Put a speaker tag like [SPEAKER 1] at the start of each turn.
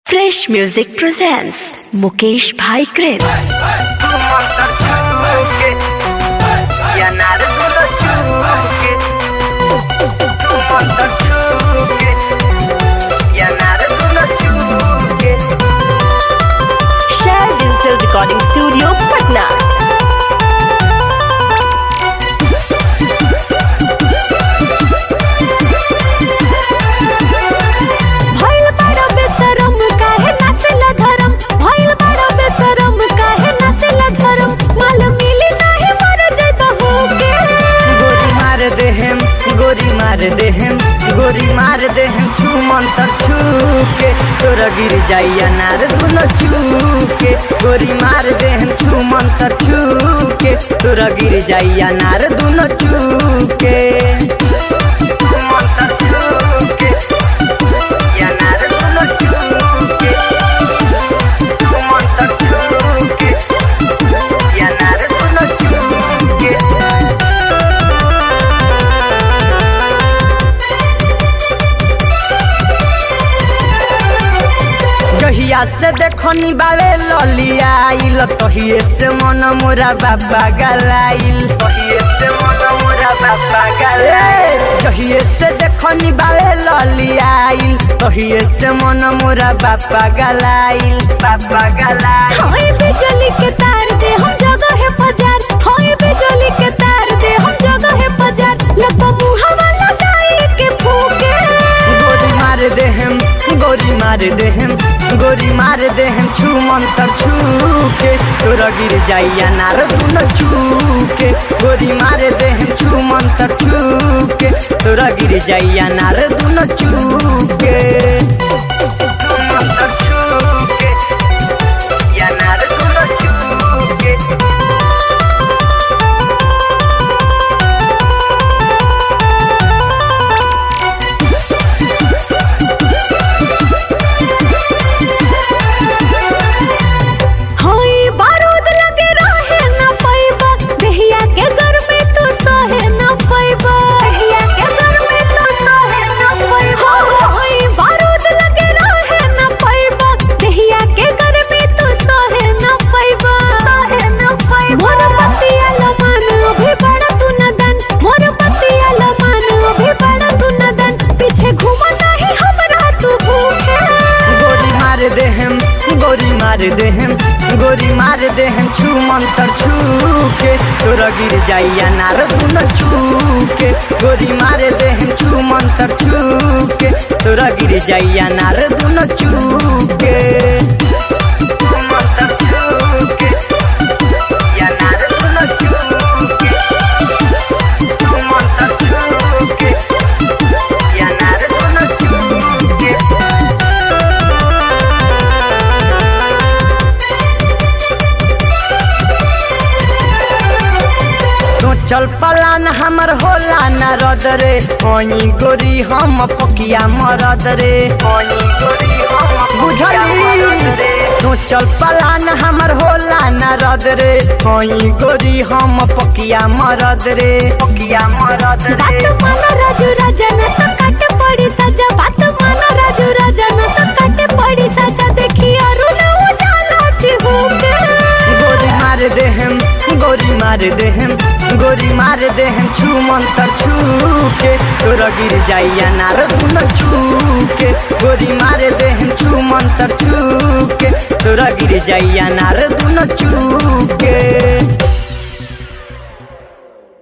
[SPEAKER 1] Fresh music presents Mukesh भाई craze. Share digital recording studio Patna.
[SPEAKER 2] गोरी मार देहम छू मंतर छू के तोरा गिर जाइया नार दुनो चूके। गोरी मार देहम छू मंतर छू के तोरा गिर जाइया नार दुनो चूके। मंतर छूके या नार दुनो चूके। मंतर छूके या नार दुनो चूके। जहिया से देखनी बावे ललियाइल तहिए से मन मोरा बाबा गलाइल। तहिए से मन मोरा बाबा गलाइल। जहिए से देखनी बावे ललियाइल तहिए से मन मोरा बाबा गलाइल। बाबा गलाइल।
[SPEAKER 3] होय बिजली के तार दे हम जगह है बाजार। होय बिजली के तार दे हम जगह है बाजार। लपा मुहावा लगाई के फूके।
[SPEAKER 2] गोरी मार देहम गोरी मार देहम गोरी मार देहम छू मंतर छू के तोरा गिर जाइया नार दुनो चूके। गोरी मार देहम छू मंतर छू के तोरा गिर जाइया नार दुनो चूके। मंतर छूके या नार दुनो चूके। गोरी मार देहम छू मंतर छू के तोरा गिर जाइया नार दुनो चूके। गोरी मार देहम छू मंतर छू के तोरा गिर जाइया नार दुनो चूके। मंतर छूके या नार दुनो चूके। मंतर छूके या नार दुनो चूके। चल पलान हमर होला न रद रे। होई गोरी हम पकिया मरद रे। होई गोरी हम बुझली। तो चल पलान हमर होला न रद रे। होई गोरी हम पकिया मरद रे। पकिया मरद रे।
[SPEAKER 3] बात मानो राजू राजा न तो काटे पड़ी सजा। बात मानो राजू राजा न तो काटे पड़ी सजा। देखी अरुण उजाला चिहुके।
[SPEAKER 2] गोरी मार देहम गोरी मार देहम गोरी मार देहम छू मंतर छू के तोरा गिर जाइया नार दुनो चूके। गोरी मार देहम छू मंतर छू के तोरा गिर जाइया नार